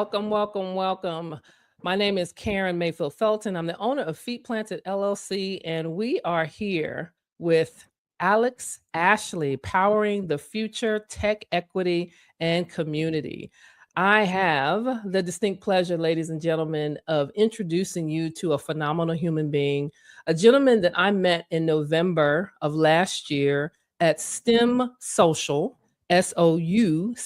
Welcome, welcome, welcome. My name is Karen Mayfield Felton. I'm the owner of Feet Planted LLC, and we are here with Alex Ashley, powering the future tech equity and community. I have the distinct pleasure, ladies and gentlemen, of introducing you to a phenomenal human being, a gentleman that I met in November of last year at STEM Social SOUCIAL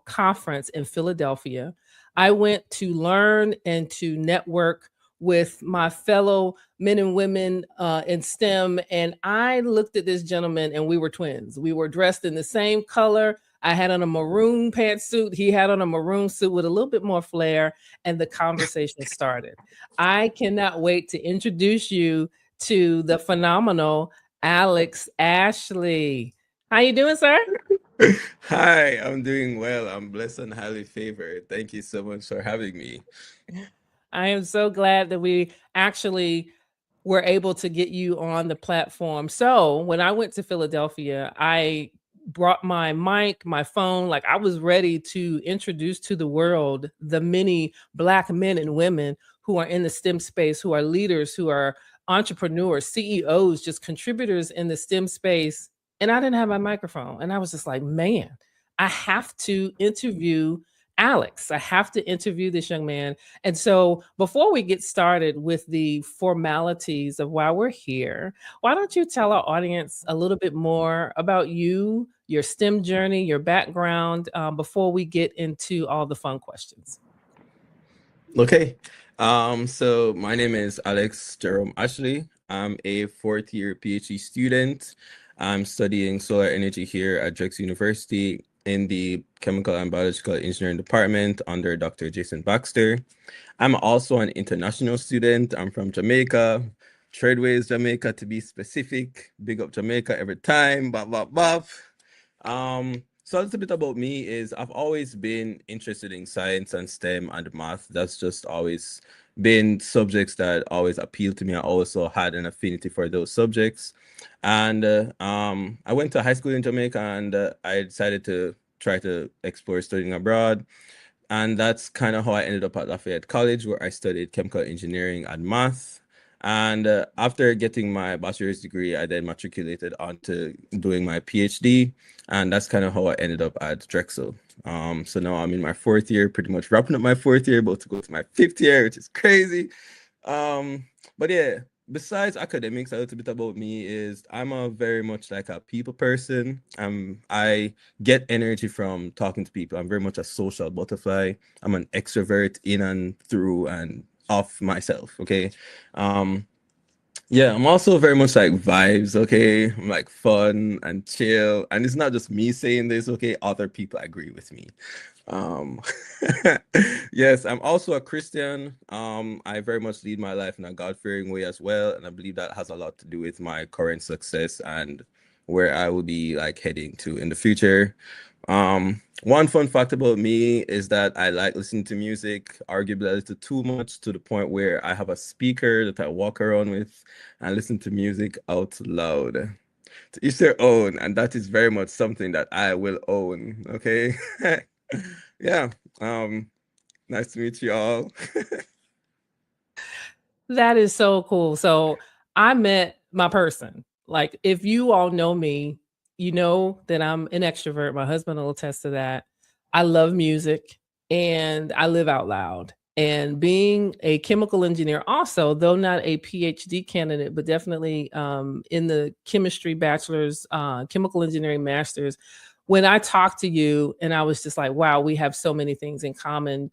conference in Philadelphia. I went to learn and to network with my fellow men and women in STEM. And I looked at this gentleman and we were twins. We were dressed in the same color. I had on a maroon pantsuit. He had on a maroon suit with a little bit more flair. And the conversation started. I cannot wait to introduce you to the phenomenal Alex Ashley. How you doing, sir? Hi, I'm doing well. I'm blessed and highly favored. Thank you so much for having me. I am so glad that we actually were able to get you on the platform. So, when I went to Philadelphia, I brought my mic, my phone, like I was ready to introduce to the world the many Black men and women who are in the STEM space, who are leaders, who are entrepreneurs, CEOs, just contributors in the STEM space. And I didn't have my microphone. And I was just like, man, I have to interview Alex. I have to interview this young man. And so, before we get started with the formalities of why we're here, why don't you tell our audience a little bit more about you, your STEM journey, your background, before we get into all the fun questions? Okay. So my name is Alex Jerome Ashley. I'm a fourth year PhD student. I'm studying solar energy here at Drexel University in the Chemical and Biological Engineering Department under Dr. Jason Baxter. I'm also an international student. I'm from Jamaica, Tradeways, Jamaica to be specific. Big up Jamaica every time. Bop, bop, bop. So a little bit about me is I've always been interested in science and STEM and math. That's just always been subjects that always appealed to me. I also had an affinity for those subjects. And I went to high school in Jamaica and I decided to try to explore studying abroad. And that's kind of how I ended up at Lafayette College, where I studied chemical engineering and math. And after getting my bachelor's degree, I then matriculated onto doing my PhD. And that's kind of how I ended up at Drexel. So now I'm in my fourth year, pretty much wrapping up my fourth year, about to go to my fifth year, which is crazy. But yeah, besides academics, a little bit about me is I'm a very much like a people person. I get energy from talking to people. I'm very much a social butterfly. I'm an extrovert in and through and off myself. Okay. Um, yeah, I'm also very much like vibes, okay? I'm like fun and chill. And it's not just me saying this, okay? Other people agree with me. Um, yes, I'm also a Christian. I very much lead my life in a God-fearing way as well, and I believe that has a lot to do with my current success and where I will be like heading to in the future. One fun fact about me is that I like listening to music, arguably a little too much to the point where I have a speaker that I walk around with and listen to music out loud. To each their own, and that is very much something that I will own. Okay. Yeah. Nice to meet you all. That is so cool. So, I met my person. Like, if you all know me, you know that I'm an extrovert. My husband will attest to that. I love music and I live out loud. And being a chemical engineer, also, though not a PhD candidate, but definitely in the chemistry bachelor's, chemical engineering master's, when I talked to you and I was just like, wow, we have so many things in common.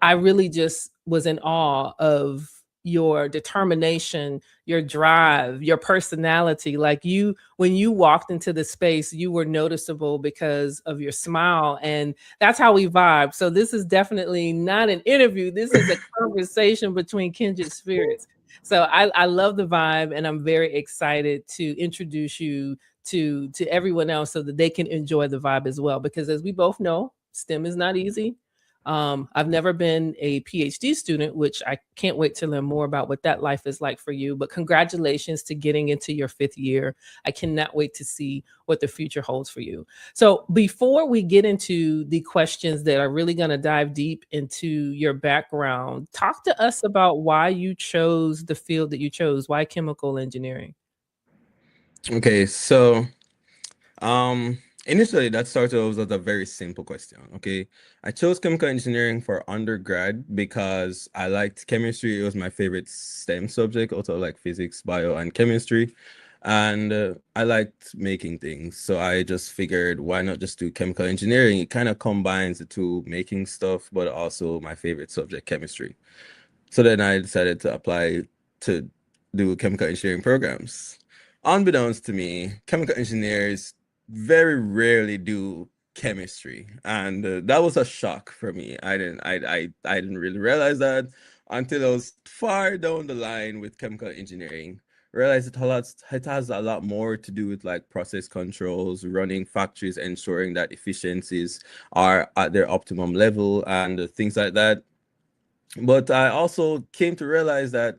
I really just was in awe of your determination, your drive, your personality. Like, you, when you walked into the space, you were noticeable because of your smile. And that's how we vibe. So, this is definitely not an interview. This is a conversation between kindred spirits. So, I love the vibe and I'm very excited to introduce you to everyone else so that they can enjoy the vibe as well. Because as we both know, STEM is not easy. I've never been a PhD student, which I can't wait to learn more about what that life is like for you. But congratulations to getting into your 5th year. I cannot wait to see what the future holds for you. So, before we get into the questions that are really going to dive deep into your background, talk to us about why you chose the field that you chose. Why chemical engineering? Okay, so um, initially that started off as a very simple question. Okay, I chose chemical engineering for undergrad because I liked chemistry. It was my favorite STEM subject, also like physics, bio, and chemistry. And I liked making things, so I just figured why not just do chemical engineering? It kind of combines the two, making stuff, but also my favorite subject, chemistry. So then I decided to apply to do chemical engineering programs. Unbeknownst to me, chemical engineers very rarely do chemistry, and that was a shock for me. I didn't really realize that until I was far down the line with chemical engineering. Realized it has a lot more to do with like process controls, running factories, ensuring that efficiencies are at their optimum level, and things like that. But I also came to realize that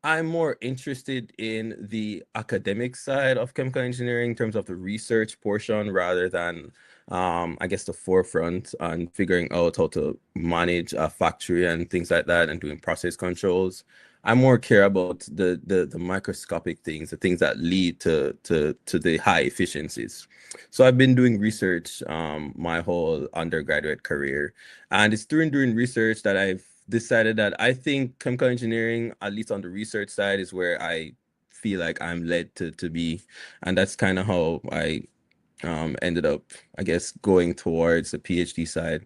I'm more interested in the academic side of chemical engineering in terms of the research portion rather than, I guess, the forefront on figuring out how to manage a factory and things like that and doing process controls. I more care about the microscopic things, the things that lead to the high efficiencies. So I've been doing research my whole undergraduate career, and it's during research that I've decided that I think chemical engineering, at least on the research side, is where I feel like I'm led to be. And that's kind of how I ended up, I guess, going towards the PhD side.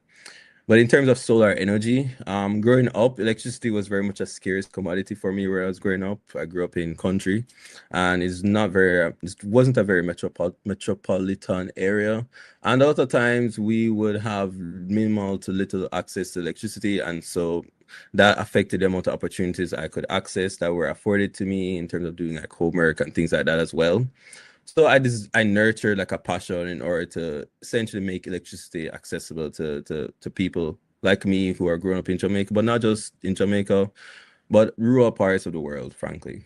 But in terms of solar energy, growing up, electricity was very much a scarce commodity for me where I was growing up. I grew up in country, and it wasn't a very metropolitan area. And a lot of times we would have minimal to little access to electricity. And so that affected the amount of opportunities I could access that were afforded to me in terms of doing like homework and things like that as well. So I nurtured like a passion in order to essentially make electricity accessible to people like me who are growing up in Jamaica, but not just in Jamaica, but rural parts of the world, frankly.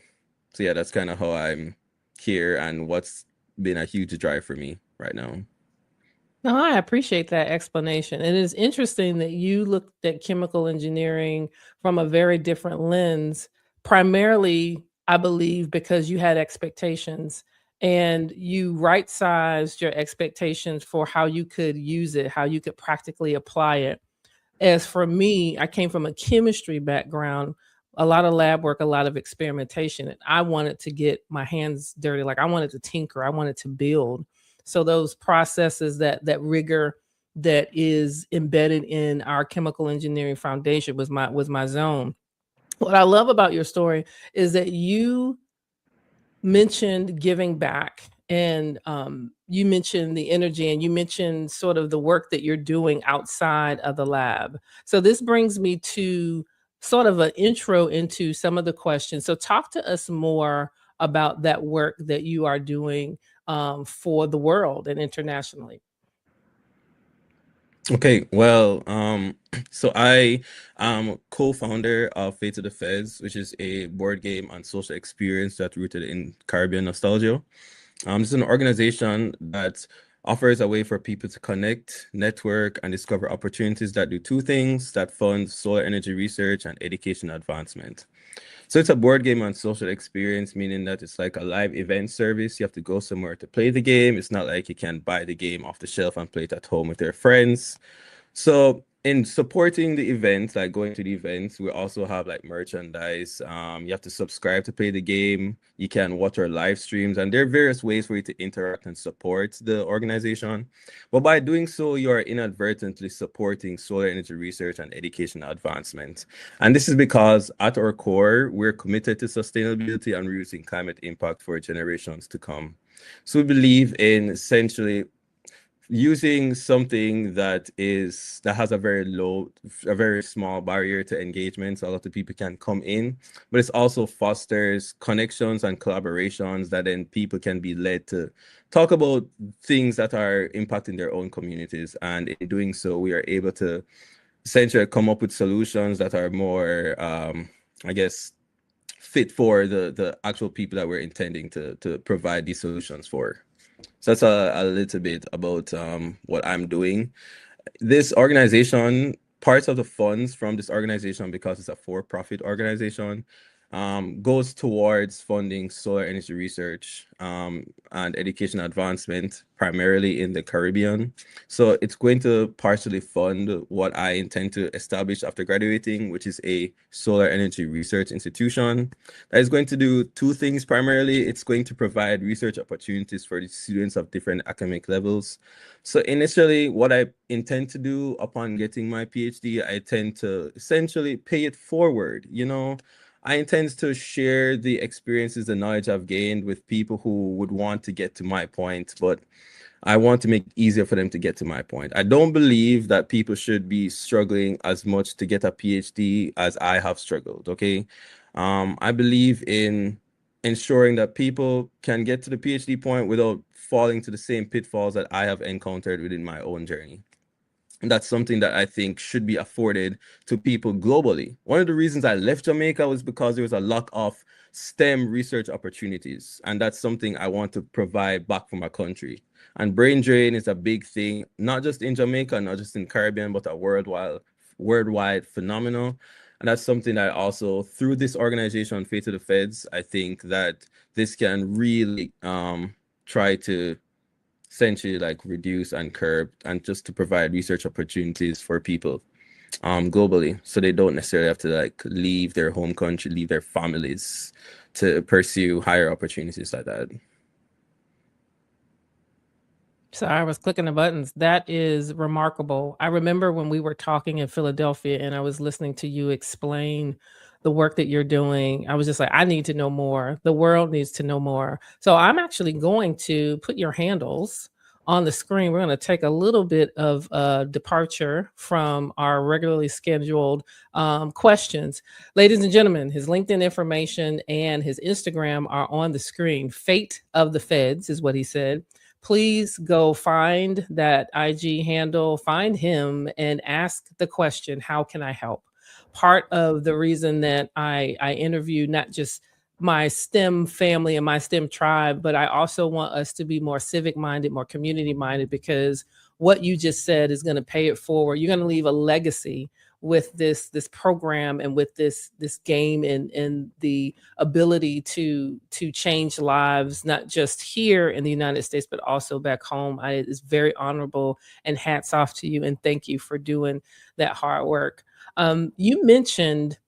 So yeah, that's kind of how I'm here and what's been a huge drive for me right now. No, I appreciate that explanation. It is interesting that you looked at chemical engineering from a very different lens, primarily, I believe, because you had expectations and you right sized your expectations for how you could use it, how you could practically apply it. As for me, I came from a chemistry background, a lot of lab work, a lot of experimentation, and I wanted to get my hands dirty. Like I wanted to tinker, I wanted to build. So those processes, that rigor that is embedded in our chemical engineering foundation was my zone. What I love about your story is that you mentioned giving back, and you mentioned the energy, and you mentioned sort of the work that you're doing outside of the lab. So this brings me to sort of an intro into some of the questions. So talk to us more about that work that you are doing for the world and internationally. Okay, well, so I am co-founder of Fate to the Feds, which is a board game and social experience that's rooted in Caribbean nostalgia. This is an organization that offers a way for people to connect, network, and discover opportunities that do two things that fund solar energy research and education advancement. So it's a board game and social experience, meaning that it's like a live event service. You have to go somewhere to play the game. It's not like you can buy the game off the shelf and play it at home with your friends. So in supporting the events, like going to the events, we also have like merchandise. You have to subscribe to play the game. You can watch our live streams, and there are various ways for you to interact and support the organization. But by doing so, you are inadvertently supporting solar energy research and education advancement. And this is because at our core, we're committed to sustainability and reducing climate impact for generations to come. So we believe in essentially using something that has a very small barrier to engagement, so a lot of people can come in, but it also fosters connections and collaborations that then people can be led to talk about things that are impacting their own communities. And in doing so, we are able to essentially come up with solutions that are more, I guess, fit for the actual people that we're intending to provide these solutions for. So that's a little bit about what I'm doing. This organization, parts of the funds from this organization, because it's a for-profit organization, goes towards funding solar energy research and education advancement, primarily in the Caribbean. So it's going to partially fund what I intend to establish after graduating, which is a solar energy research institution that is going to do two things primarily. It's going to provide research opportunities for the students of different academic levels. So initially, what I intend to do upon getting my PhD, I tend to essentially pay it forward. I intend to share the experiences, the knowledge I've gained with people who would want to get to my point, but I want to make it easier for them to get to my point. I don't believe that people should be struggling as much to get a PhD as I have struggled, okay? I believe in ensuring that people can get to the PhD point without falling to the same pitfalls that I have encountered within my own journey. And that's something that I think should be afforded to people globally. One of the reasons I left Jamaica was because there was a lack of STEM research opportunities. And that's something I want to provide back for my country. And brain drain is a big thing, not just in Jamaica, not just in Caribbean, but a worldwide phenomenon. And that's something that also, through this organization, Fate to the Feds, I think that this can really try to essentially like reduce and curb and just to provide research opportunities for people globally, so they don't necessarily have to like leave their home country, leave their families to pursue higher opportunities like that. So I was clicking the buttons. That is remarkable. I remember when we were talking in Philadelphia and I was listening to you explain the work that you're doing. I was just like, I need to know more. The world needs to know more. So I'm actually going to put your handles on the screen. We're going to take a little bit of departure from our regularly scheduled questions. Ladies and gentlemen, his LinkedIn information and his Instagram are on the screen. Fate of the Feds is what he said. Please go find that IG handle, find him, and ask the question, how can I help? Part of the reason that I interview not just my STEM family and my STEM tribe, but I also want us to be more civic minded, more community minded, because what you just said is going to pay it forward. You're going to leave a legacy with this program and with this game and the ability to change lives, not just here in the United States, but also back home. It's very honorable, and hats off to you. And thank you for doing that hard work. You mentioned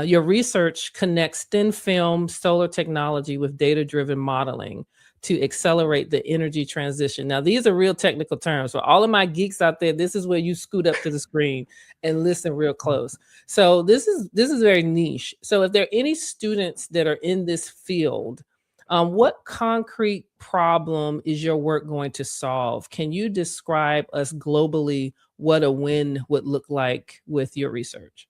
your research connects thin film solar technology with data driven modeling to accelerate the energy transition. Now, these are real technical terms. For all of my geeks out there, this is where you scoot up to the screen and listen real close. So this is very niche. So if there are any students that are in this field, what concrete problem is your work going to solve? Can you describe us globally what a win would look like with your research?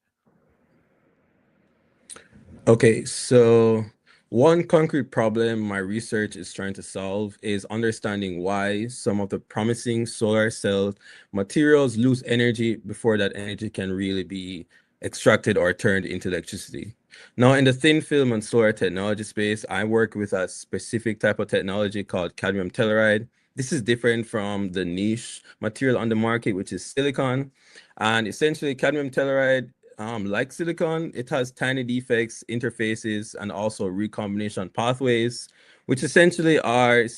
Okay, so one concrete problem my research is trying to solve is understanding why some of the promising solar cell materials lose energy before that energy can really be extracted or turned into electricity. Now, in the thin film and solar technology space, I work with a specific type of technology called cadmium telluride. This is different from the niche material on the market, which is silicon. And essentially, cadmium telluride, like silicon, it has tiny defects, interfaces, and also recombination pathways, which are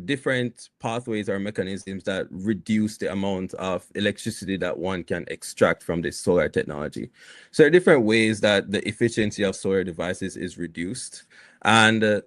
different pathways or mechanisms that reduce the amount of electricity that one can extract from this solar technology. So there are different ways that the efficiency of solar devices is reduced. And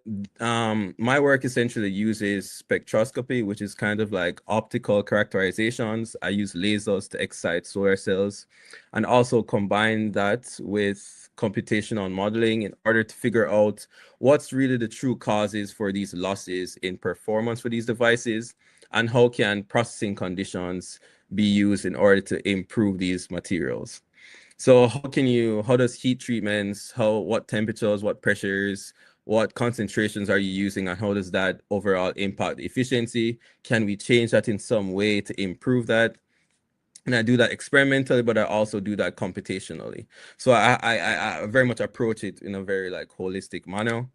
my work essentially uses spectroscopy, which is kind of like optical characterizations. I use lasers to excite solar cells and also combine that with computational modeling in order to figure out what's really the true causes for these losses in performance for these devices and how can processing conditions be used in order to improve these materials. So how does heat treatments, what temperatures, what pressures, what concentrations are you using, and how does that overall impact the efficiency? Can we change that in some way to improve that? And I do that experimentally, but I also do that computationally. So I very much approach it in a very like holistic manner.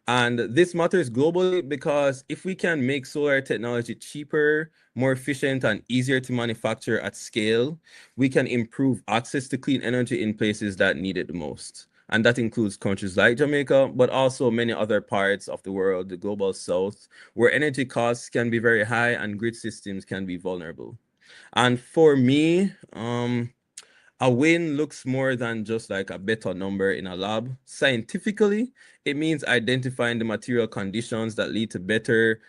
And this matters globally because if we can make solar technology cheaper, more efficient, and easier to manufacture at scale, we can improve access to clean energy in places that need it the most. And that includes countries like Jamaica, but also many other parts of the world, the global south, where energy costs can be very high and grid systems can be vulnerable. And for me, a win looks more than just like a better number in a lab. Scientifically, it means identifying the material conditions that lead to better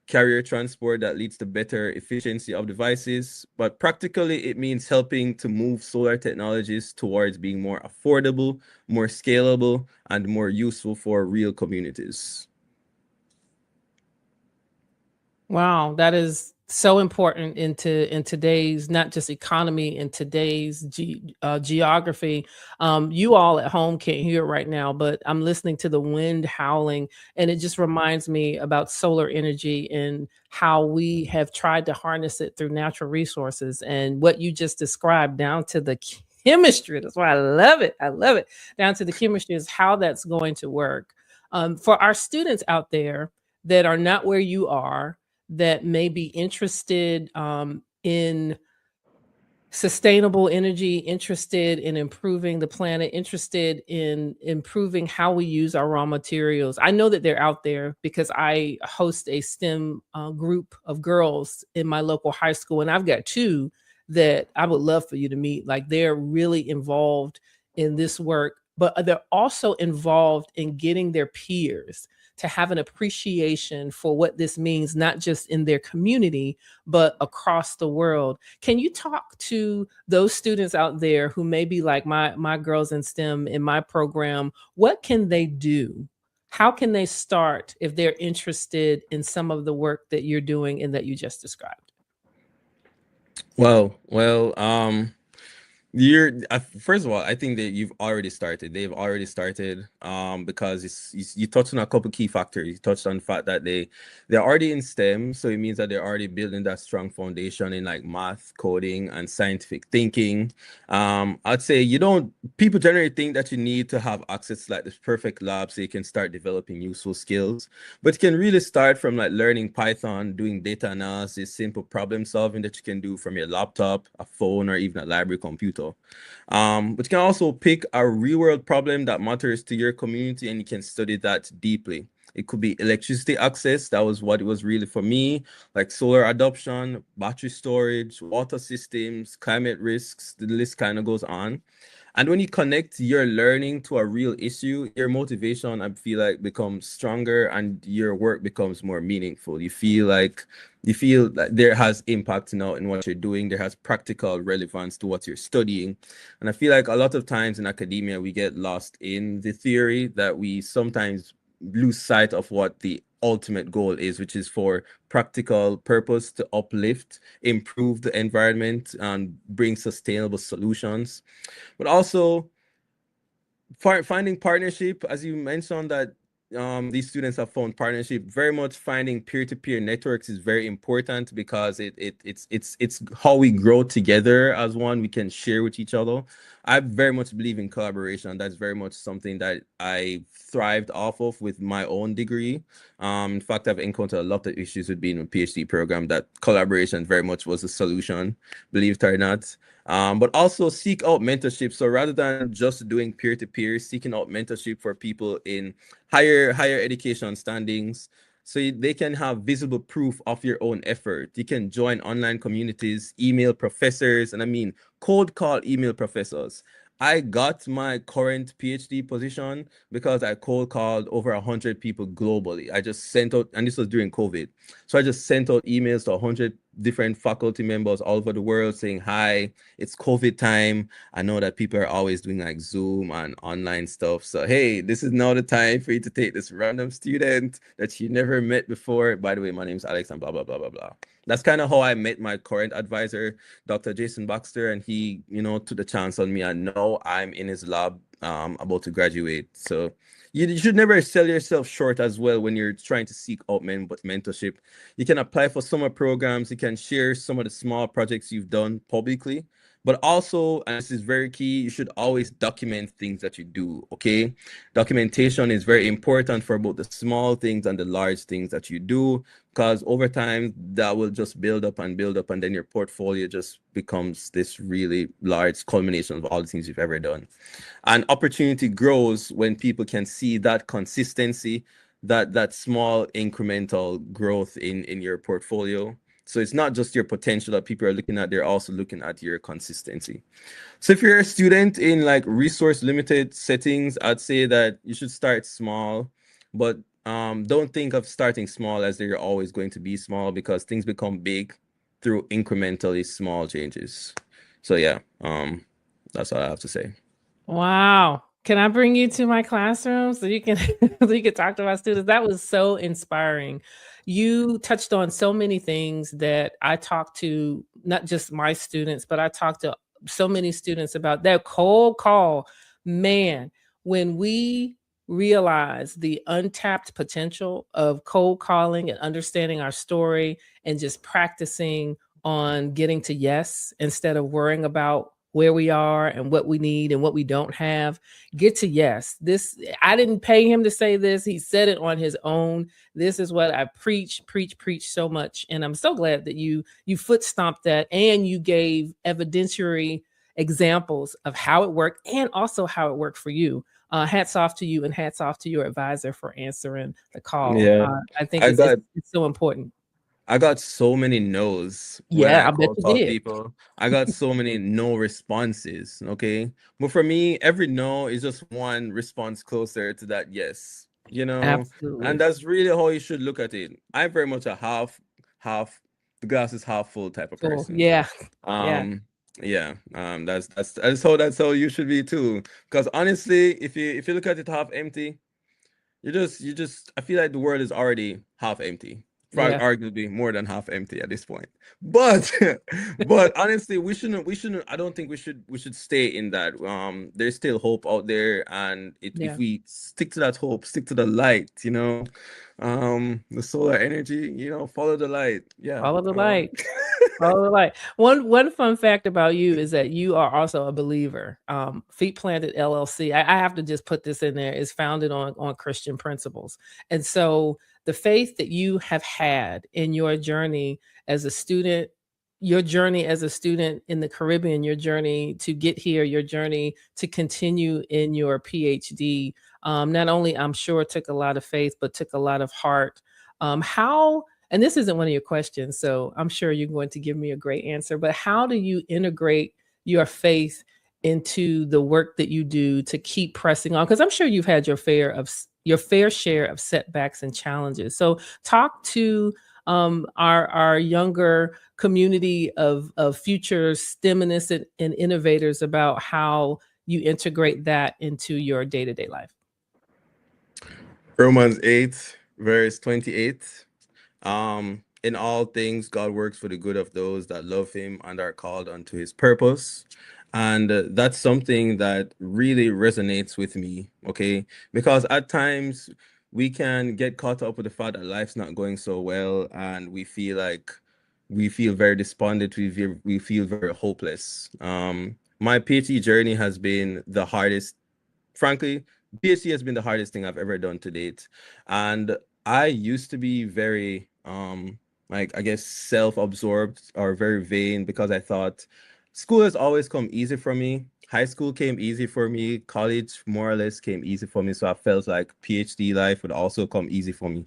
carrier transport, that leads to better efficiency of devices. But practically, it means helping to move solar technologies towards being more affordable, more scalable, and more useful for real communities. Wow, that is so important in today's not just economy, in today's geography. You all at home can't hear it right now, but I'm listening to the wind howling, and it just reminds me about solar energy and how we have tried to harness it through natural resources. And what you just described down to the chemistry, that's why I love it. I love it. Down to the chemistry is how that's going to work. For our students out there that are not where you are, that may be interested in sustainable energy, interested in improving the planet, interested in improving how we use our raw materials. I know that they're out there because I host a STEM group of girls in my local high school, and I've got two that I would love for you to meet. Like, they're really involved in this work, but they're also involved in getting their peers to have an appreciation for what this means, not just in their community, but across the world. Can you talk to those students out there who may be like my girls in STEM in my program? What can they do? How can they start if they're interested in some of the work that you're doing and that you just described? Well, you're first of all, I think that you've already started. They've already started because you touched on a couple key factors. You touched on the fact that they're already in STEM, so it means that they're already building that strong foundation in like math, coding, and scientific thinking. I'd say you don't people generally think that you need to have access to like this perfect lab so you can start developing useful skills, but you can really start from like learning Python, doing data analysis, simple problem solving that you can do from your laptop, a phone, or even a library computer. But you can also pick a real world problem that matters to your community and you can study that deeply. It could be electricity access. That was what it was really for me, like solar adoption, battery storage, water systems, climate risks. The list kind of goes on. And when you connect your learning to a real issue, your motivation, I feel like, becomes stronger and your work becomes more meaningful. You feel that there has impact now in what you're doing. There has practical relevance to what you're studying. And I feel like a lot of times in academia, we get lost in the theory that we sometimes lose sight of what the ultimate goal is, which is for practical purpose to uplift, improve the environment, and bring sustainable solutions. But also finding partnership, as you mentioned, that these students have found partnership. Very much finding peer-to-peer networks is very important because it's how we grow together as one. We can share with each other. I very much believe in collaboration. That's very much something that I thrived off of with my own degree. In fact, I've encountered a lot of issues with being in a PhD program. That collaboration very much was a solution, believe it or not. But also seek out mentorship. So rather than just doing peer-to-peer, seeking out mentorship for people in higher education standings, so they can have visible proof of your own effort. You can join online communities, email professors, and I mean cold call email professors. I got my current PhD position because I cold called over 100 people globally. I just sent out, and this was during COVID. So I just sent out emails to 100 different faculty members all over the world saying, hi, it's COVID time. I know that people are always doing like Zoom and online stuff. So, hey, this is now the time for you to take this random student that you never met before. By the way, my name's Alex and blah, blah, blah, blah, blah. That's kind of how I met my current advisor, Dr. Jason Baxter, and he, took the chance on me. And now I'm in his lab, about to graduate. So you should never sell yourself short as well when you're trying to seek out mentorship. You can apply for summer programs. You can share some of the small projects you've done publicly. But also, and this is very key, you should always document things that you do, okay? Documentation is very important for both the small things and the large things that you do, because over time that will just build up, and then your portfolio just becomes this really large culmination of all the things you've ever done. And opportunity grows when people can see that consistency, that small incremental growth in your portfolio. So it's not just your potential that people are looking at, they're also looking at your consistency. So if you're a student in like resource limited settings, I'd say that you should start small, but don't think of starting small as they're always going to be small, because things become big through incrementally small changes. So yeah, that's all I have to say. Wow. Can I bring you to my classroom so you can so you can talk to my students? That was so inspiring. You touched on so many things that I talk to not just my students, but I talk to so many students about that cold call. Man, when we realize the untapped potential of cold calling and understanding our story and just practicing on getting to yes instead of worrying about where we are and what we need and what we don't have, get to yes. This, I didn't pay him to say this, he said it on his own. This is what I preach so much, and I'm so glad that you foot stomped that and you gave evidentiary examples of how it worked and also how it worked for you. Hats off to you and hats off to your advisor for answering the call. Yeah. I think I got it's so important. I got so many no's when Yeah, I I bet called you out did. people. I got so many no responses. Okay. But for me, every no is just one response closer to that yes, you know, and Absolutely. that's really how you should look at it. I'm very much a half, the glass is half full type of Cool. person. Yeah. Yeah. Um, yeah, that's how you should be too. Because honestly, if you look at it half empty, you just I feel like the world is already half empty. Probably Yeah. arguably more than half empty at this point. But but honestly, we shouldn't I don't think we should stay in that. There's still hope out there, and if Yeah. we stick to that hope, stick to the light, the solar energy, follow the light. Yeah. Follow the light. Follow the light. One fun fact about you is that you are also a believer. Feet Planted LLC. I have to just put this in there. Is founded on Christian principles, and so the faith that you have had in your journey as a student, your journey as a student in the Caribbean, your journey to get here, your journey to continue in your PhD. Not only I'm sure took a lot of faith, but took a lot of heart. How and this isn't one of your questions, so I'm sure you're going to give me a great answer, but how do you integrate your faith into the work that you do to keep pressing on? Because I'm sure you've had your fair share of setbacks and challenges. So talk to our younger community of future STEMinists and innovators about how you integrate that into your day-to-day life. Romans 8, verse 28. In all things, God works for the good of those that love him and are called unto his purpose. And that's something that really resonates with me, okay? Because at times we can get caught up with the fact that life's not going so well, and we feel very despondent, we feel very hopeless. My PhD journey has been the hardest. Frankly, PhD has been the hardest thing I've ever done to date. And I used to be very like, I guess, self-absorbed or very vain, because I thought school has always come easy for me. High school came easy for me. College more or less came easy for me. So I felt like PhD life would also come easy for me.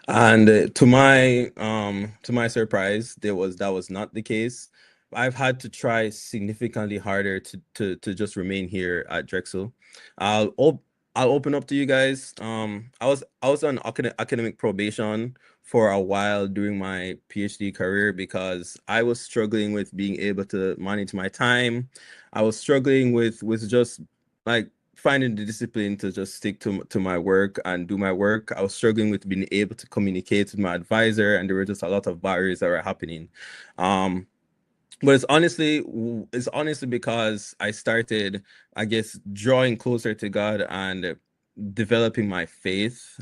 And to my surprise, that was not the case. I've had to try significantly harder to just remain here at Drexel. I'll op I'll open up to you guys. I was on academic probation for a while during my PhD career, because I was struggling with being able to manage my time. I was struggling with just like finding the discipline to just stick to my work and do my work. I was struggling with being able to communicate with my advisor, and there were just a lot of barriers that were happening. Um, but it's honestly because I started, I guess, drawing closer to God, and developing my faith,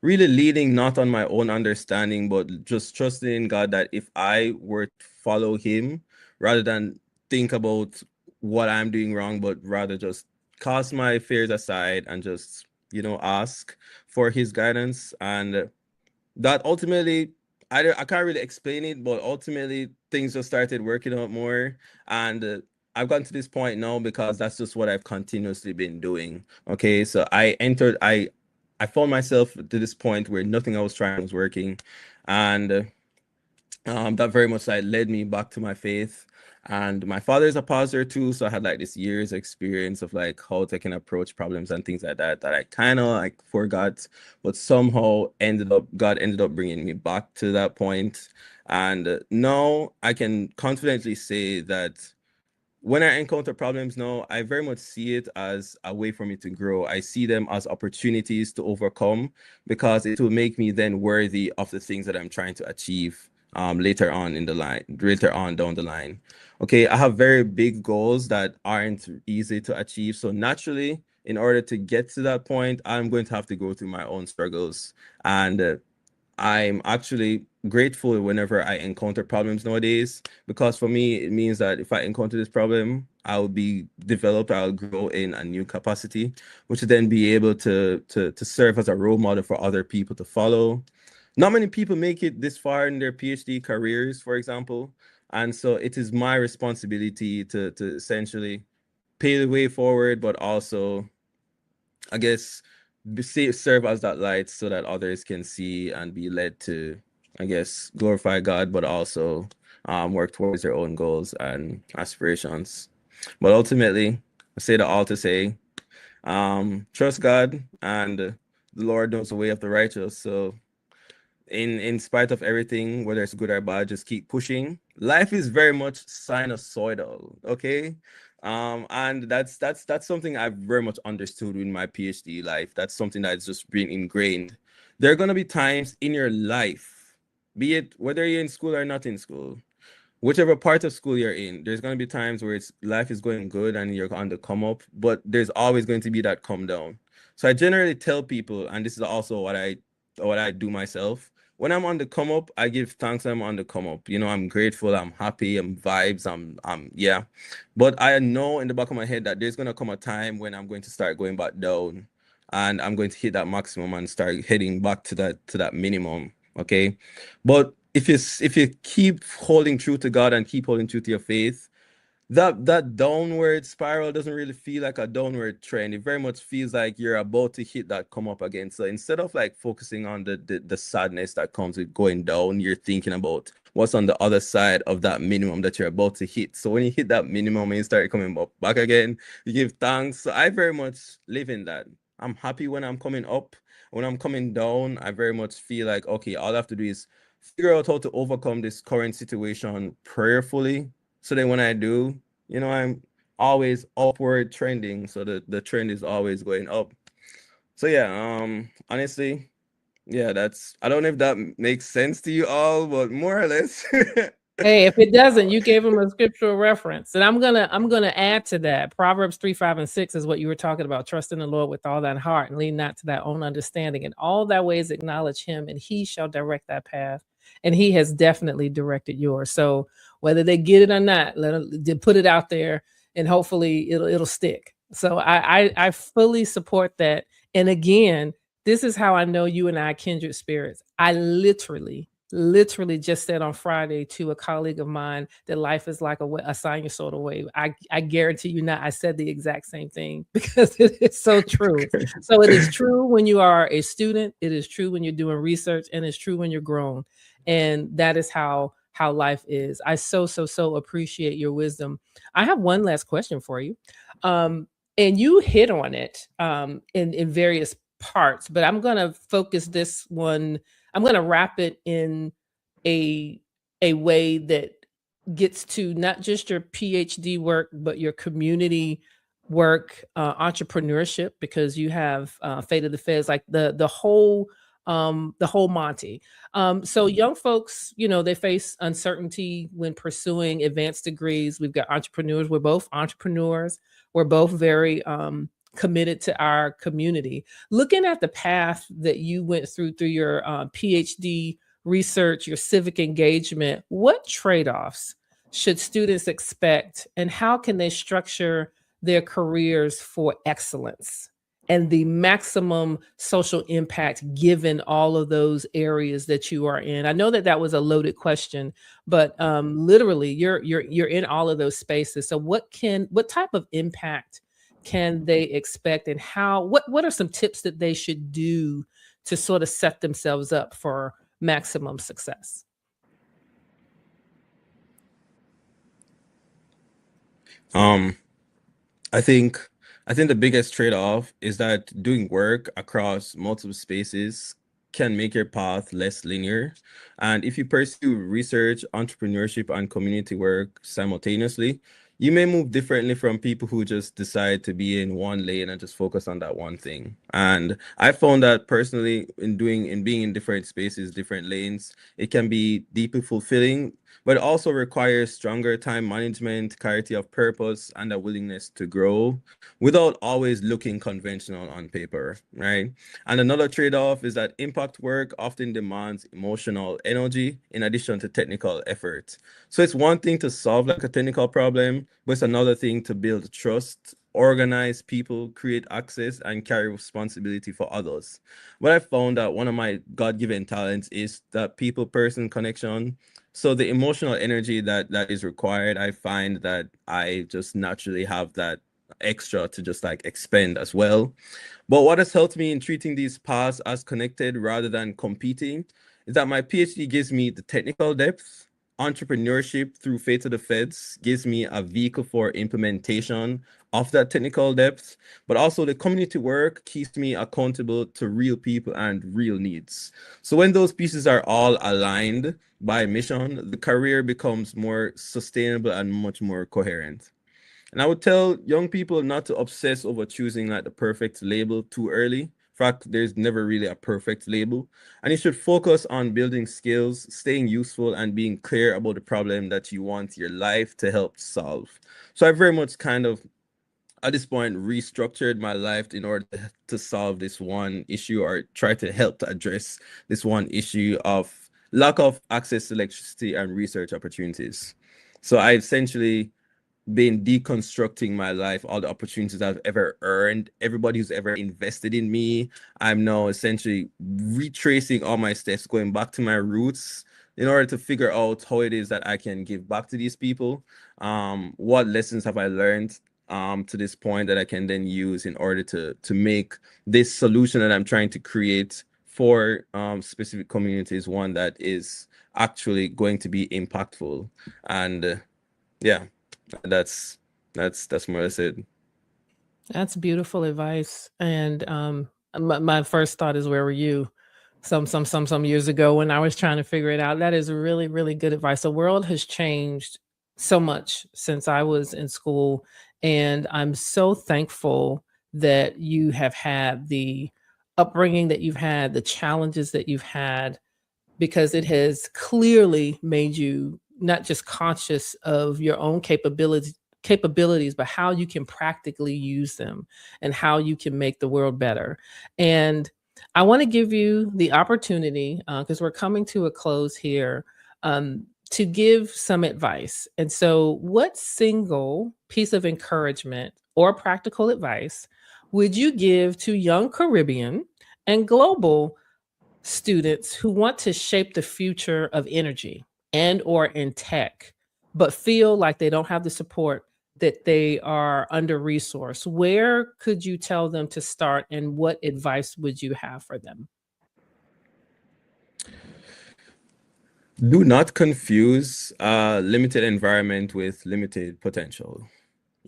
really leaning not on my own understanding, but just trusting in God that if I were to follow Him, rather than think about what I'm doing wrong, but rather just cast my fears aside and just, ask for His guidance. And that ultimately, I can't really explain it, but ultimately things just started working out more. And I've gotten to this point now because that's just what I've continuously been doing. Okay, so I found myself to this point where nothing I was trying was working, and that very much like led me back to my faith. And my father is a pastor too, so I had like this years experience of like how they can approach problems and things like that I kind of like forgot, but somehow God ended up bringing me back to that point. And now I can confidently say that when I encounter problems now, I very much see it as a way for me to grow. I see them as opportunities to overcome, because it will make me then worthy of the things that I'm trying to achieve later on down the line. Okay, I have very big goals that aren't easy to achieve. So naturally, in order to get to that point, I'm going to have to go through my own struggles. And I'm actually grateful whenever I encounter problems nowadays, because for me, it means that if I encounter this problem, I'll be developed, I'll grow in a new capacity, which will then be able to serve as a role model for other people to follow. Not many people make it this far in their PhD careers, for example. And so it is my responsibility to essentially pay the way forward, but also, I guess, serve as that light so that others can see and be led to, I guess, glorify God, but also work towards their own goals and aspirations. But ultimately, I say that all to say, trust God, and the Lord knows the way of the righteous. So in spite of everything, whether it's good or bad, just keep pushing. Life is very much sinusoidal, okay? And that's something I've very much understood in my PhD life. That's something that's just been ingrained. There are gonna be times in your life, be it whether you're in school or not in school, whichever part of school you're in, there's going to be times where life is going good and you're on the come up, but there's always going to be that come down. So I generally tell people, and this is also what I do myself. When I'm on the come up, I give thanks I'm on the come up. I'm grateful, I'm happy, I'm vibes, I'm yeah. But I know in the back of my head that there's gonna come a time when I'm going to start going back down, and I'm going to hit that maximum and start heading back to that minimum. Okay. But if you keep holding true to God and keep holding true to your faith, that downward spiral doesn't really feel like a downward trend. It very much feels like you're about to hit that come up again. So instead of like focusing on the sadness that comes with going down, you're thinking about what's on the other side of that minimum that you're about to hit. So when you hit that minimum and you start coming up back again, you give thanks. So I very much live in that. I'm happy when I'm coming up. When I'm coming down, I very much feel like, okay, all I have to do is figure out how to overcome this current situation prayerfully. So then when I do, I'm always upward trending. So the trend is always going up. So yeah, honestly, yeah, I don't know if that makes sense to you all, but more or less. Hey, if it doesn't, you gave him a scriptural reference. And I'm gonna add to that. Proverbs 3, 5, and 6 is what you were talking about. Trust in the Lord with all thine heart and lean not to thy own understanding. In all thy ways acknowledge him, and he shall direct thy path. And he has definitely directed yours. So whether they get it or not, put it out there, and hopefully it'll stick. So I fully support that. And again, this is how I know you and I are kindred spirits. I literally just said on Friday to a colleague of mine that life is like a sinusoidal wave. I guarantee you not. I said the exact same thing because it is so true. So it is true when you are a student. It is true when you're doing research, and it's true when you're grown. And that is how life is. I so appreciate your wisdom. I have one last question for you. And you hit on it in various parts, but I'm going to focus this one. I'm going to wrap it in a a way that gets to not just your PhD work, but your community work, entrepreneurship, because you have Fate of the Feds, like the whole Monty. So young folks, they face uncertainty when pursuing advanced degrees. We've got entrepreneurs. We're both entrepreneurs. We're both very committed to our community. Looking at the path that you went through your PhD research, your civic engagement, what trade-offs should students expect, and how can they structure their careers for excellence and the maximum social impact given all of those areas that you are in? I know that that was a loaded question, but literally you're in all of those spaces. So what type of impact can they expect, and what are some tips that they should do to sort of set themselves up for maximum success? Um, I think I think the biggest trade-off is that doing work across multiple spaces can make your path less linear. And if you pursue research, entrepreneurship, and community work simultaneously, you may move differently from people who just decide to be in one lane and just focus on that one thing. And I found that personally in being in different spaces, different lanes, it can be deeply fulfilling, but it also requires stronger time management, clarity of purpose, and a willingness to grow without always looking conventional on paper, right? And another trade-off is that impact work often demands emotional energy in addition to technical effort. So it's one thing to solve like a technical problem, but it's another thing to build trust, organize people, create access, and carry responsibility for others. What I found that one of my God-given talents is that people-person connection. So the emotional energy that is required, I find that I just naturally have that extra to just like expend as well. But what has helped me in treating these paths as connected rather than competing is that my PhD gives me the technical depth. Entrepreneurship through Fate to the Feds gives me a vehicle for implementation of that technical depth, but also the community work keeps me accountable to real people and real needs. So when those pieces are all aligned by mission, the career becomes more sustainable and much more coherent. And I would tell young people not to obsess over choosing like the perfect label too early. In fact, there's never really a perfect label. And you should focus on building skills, staying useful, and being clear about the problem that you want your life to help solve. So I very much kind of at this point restructured my life in order to solve this one issue or try to help to address this one issue of lack of access to electricity and research opportunities. So I essentially been deconstructing my life, all the opportunities I've ever earned, everybody who's ever invested in me. I'm now essentially retracing all my steps, going back to my roots in order to figure out how it is that I can give back to these people. What lessons have I learned to this point that I can then use in order to make this solution that I'm trying to create for specific communities one that is actually going to be impactful. And yeah, that's that's more or less it. That's beautiful advice. And my first thought is, where were you some years ago when I was trying to figure it out? That is really, really good advice. The world has changed so much since I was in school, and I'm so thankful that you have had the upbringing that you've had, the challenges that you've had, because it has clearly made you not just conscious of your own capabilities, but how you can practically use them and how you can make the world better. And I want to give you the opportunity, because we're coming to a close here, to give some advice. And so, what single piece of encouragement or practical advice would you give to young Caribbean and global students who want to shape the future of energy and or in tech, but feel like they don't have the support, that they are under resourced? Where could you tell them to start, and what advice would you have for them? Do not confuse limited environment with limited potential.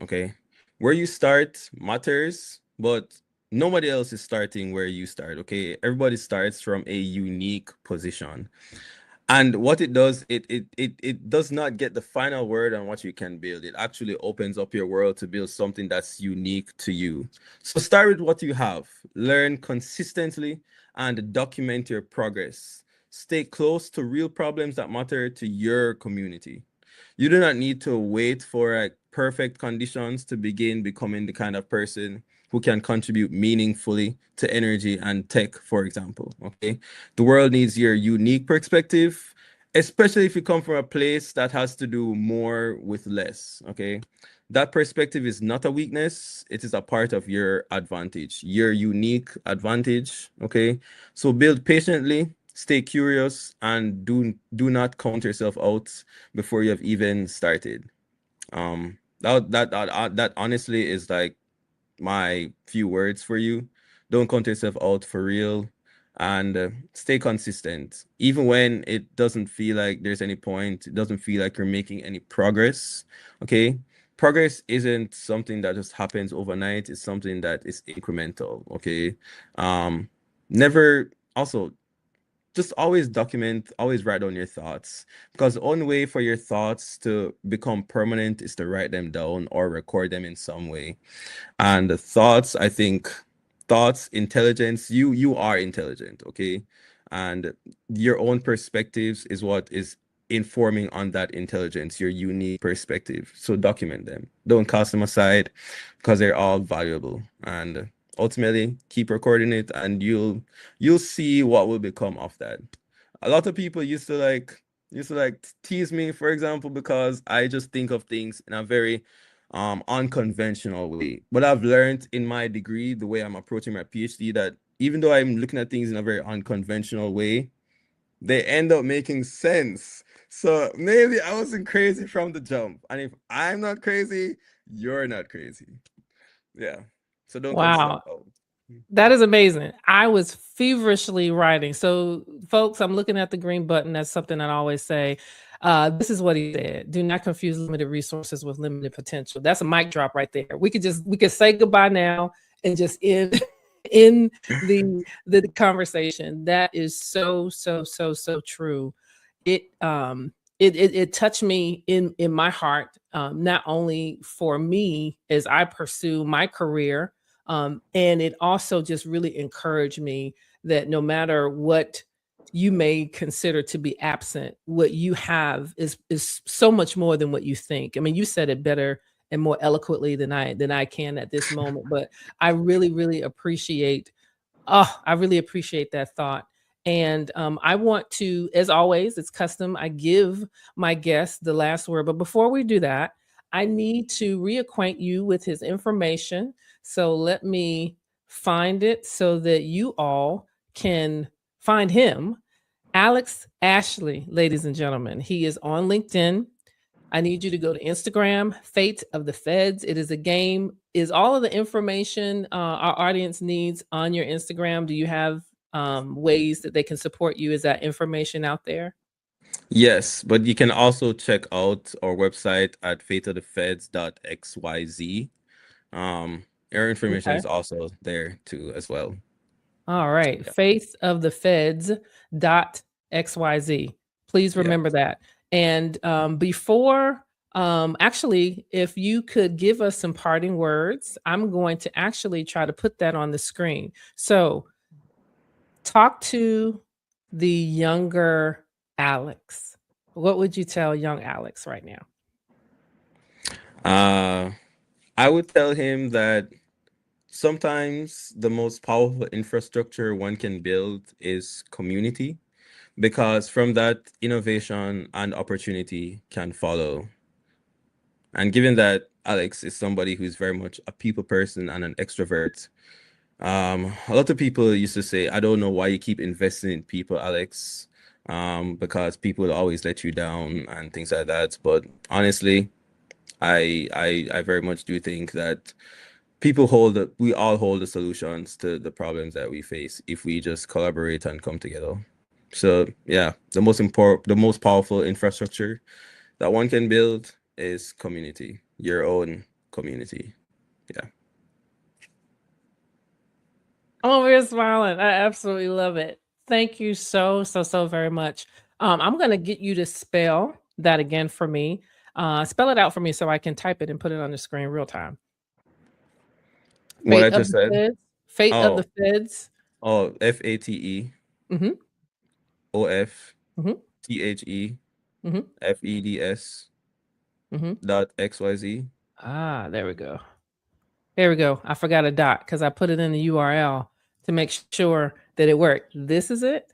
Okay, where you start matters, but nobody else is starting where you start. Okay, everybody starts from a unique position. And what it does, it does not get the final word on what you can build. It actually opens up your world to build something that's unique to you. So start with what you have, learn consistently, and document your progress. Stay close to real problems that matter to your community. You do not need to wait for perfect conditions to begin becoming the kind of person who can contribute meaningfully to energy and tech, for example. Okay. The world needs your unique perspective, especially if you come from a place that has to do more with less. Okay. That perspective is not a weakness, it is a part of your advantage, your unique advantage. Okay. So build patiently, stay curious, and do not count yourself out before you have even started. That honestly is like my few words for you. Don't count yourself out for real, and stay consistent. Even when it doesn't feel like there's any point, it doesn't feel like you're making any progress. Okay. Progress isn't something that just happens overnight. It's something that is incremental. Okay. Um, never also just always document, always write down your thoughts, because the only way for your thoughts to become permanent is to write them down or record them in some way. And the thoughts, I think, thoughts, intelligence, you are intelligent, okay? And your own perspectives is what is informing on that intelligence, your unique perspective. So document them. Don't cast them aside because they're all valuable. And ultimately keep recording it, and you'll see what will become of that. A lot of people used to like tease me, for example, because I just think of things in a very unconventional way. But I've learned in my degree, the way I'm approaching my PhD, that even though I'm looking at things in a very unconventional way, they end up making sense. So maybe I wasn't crazy from the jump. And if I'm not crazy, you're not crazy. Yeah. So don't count yourself Wow. out. That is amazing. I was feverishly writing. So, folks, I'm looking at the green button. That's something I always say. This is what he said. Do not confuse limited resources with limited potential. That's a mic drop right there. We could say goodbye now and just end in the conversation. That is so so so so true. It touched me in my heart, not only for me as I pursue my career, and it also just really encouraged me that no matter what you may consider to be absent, what you have is so much more than what you think. I mean, you said it better and more eloquently than I can at this moment. But I really, really appreciate. Oh, I really appreciate that thought. And I want to, as always, it's custom. I give my guest the last word. But before we do that, I need to reacquaint you with his information. So let me find it so that you all can find him. Alex Ashley, ladies and gentlemen. He is on LinkedIn. I need you to go to Instagram, Fate of the Feds. It is a game. Is all of the information our audience needs on your Instagram? Do you have ways that they can support you? Is that information out there? Yes, but you can also check out our website at fateofthefeds.xyz. Our information Okay. is also there too as well. All right. Yeah. Faith of the Feds dot XYZ. Please Yeah. remember that. And before, actually, if you could give us some parting words, I'm going to actually try to put that on the screen. So, talk to the younger Alex. What would you tell young Alex right now? Uh, I would tell him that sometimes the most powerful infrastructure one can build is community, because from that, innovation and opportunity can follow. And given that Alex is somebody who's very much a people person and an extrovert, a lot of people used to say, I don't know why you keep investing in people, Alex, because people will always let you down and things like that. But honestly, I very much do think that we all hold the solutions to the problems that we face if we just collaborate and come together. So yeah, the most powerful infrastructure that one can build is community, your own community. Yeah. Oh, we're smiling. I absolutely love it. Thank you so, so, so very much. I'm going to get you to spell that again for me. Spell it out for me so I can type it and put it on the screen real time. What I Fate of just the said. Feds. Fate of Oh, the Feds. oh, FATE Mm-hmm. OF Mm-hmm. THE Mm-hmm. FEDS Mm-hmm. dot XYZ. Ah, there we go. There we go. I forgot a dot because I put it in the URL to make sure that it worked. This is it.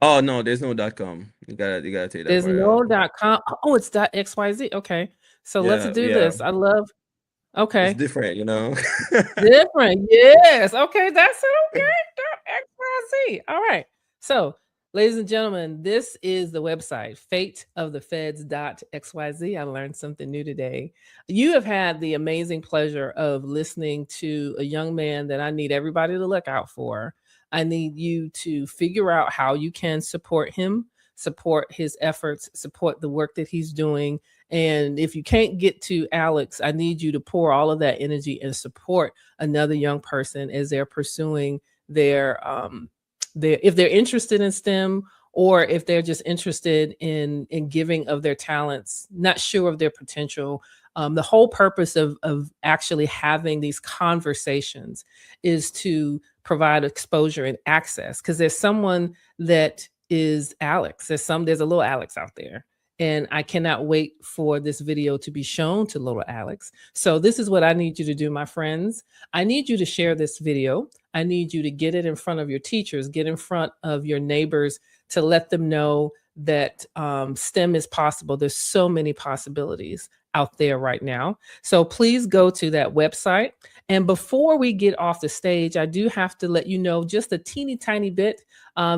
Oh no, there's no .com. You gotta take that There's part out. no .com. Oh, it's .xyz. Okay. So let's Yeah, do yeah. this. I love. It's Okay. different, you know. Different. Yes. Okay. That's it. Okay. XYZ. All right. So, ladies and gentlemen, this is the website, fateofthefeds.xyz. I learned something new today. You have had the amazing pleasure of listening to a young man that I need everybody to look out for. I need you to figure out how you can support him, support his efforts, support the work that he's doing. And if you can't get to Alex, I need you to pour all of that energy and support another young person as they're pursuing their if they're interested in STEM, or if they're just interested in giving of their talents, not sure of their potential. The whole purpose of actually having these conversations is to provide exposure and access, because there's someone that is Alex. There's a little Alex out there, and I cannot wait for this video to be shown to little Alex. So this is what I need you to do, my friends. I need you to share this video. I need you to get it in front of your teachers, get in front of your neighbors, to let them know that STEM is possible. There's so many possibilities out there right now. So please go to that website. And before we get off the stage, I do have to let you know just a teeny tiny bit.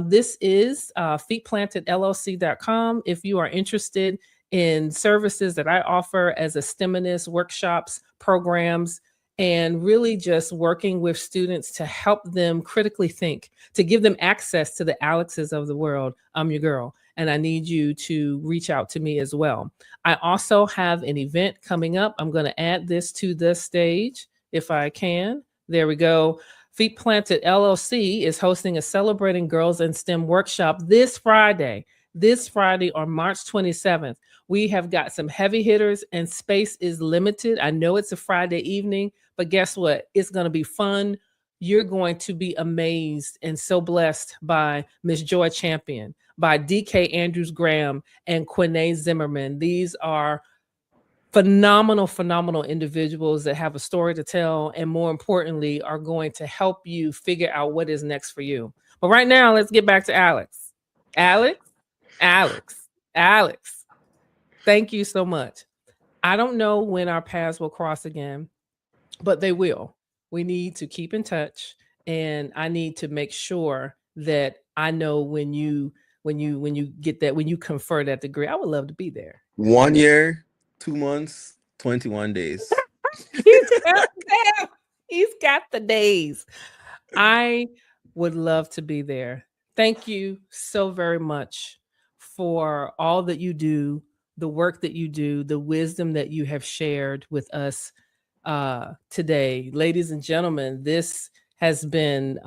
This is feetplantedllc.com. If you are interested in services that I offer as a STEMinist, workshops, programs, and really just working with students to help them critically think, to give them access to the Alexes of the world, I'm your girl. And I need you to reach out to me as well. I also have an event coming up. I'm going to add this to the stage if I can. There we go. Feet Planted LLC is hosting a Celebrating Girls in STEM workshop this Friday on March 27th. We have got some heavy hitters and space is limited. I know it's a Friday evening, but guess what? It's going to be fun. You're going to be amazed and so blessed by Miss Joy Champion, by DK Andrews Graham, and Quinay Zimmerman. These are phenomenal individuals that have a story to tell, and more importantly, are going to help you figure out what is next for you. But right now, let's get back to Alex. Alex. Thank you so much. I don't know when our paths will cross again, but they will. We need to keep in touch, and I need to make sure that I know when you get that, when you confer that degree. I would love to be there. 1 year, 2 months, 21 days. He's got the days. I would love to be there. Thank you so very much for all that you do, the work that you do, the wisdom that you have shared with us today. Ladies and gentlemen, this has been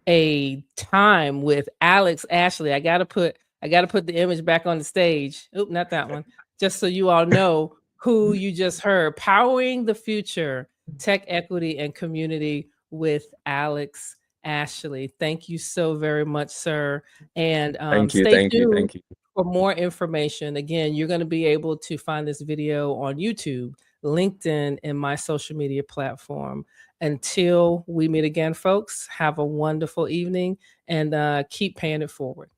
a time with Alex Ashley. I gotta put the image back on the stage. Oop, not that one. Just so you all know who you just heard. Powering the Future, Tech Equity and Community with Alex Ashley. Thank you so very much, sir. And stay tuned for more information. Again, you're going to be able to find this video on YouTube, LinkedIn, and my social media platform. Until we meet again, folks, have a wonderful evening and keep paying it forward.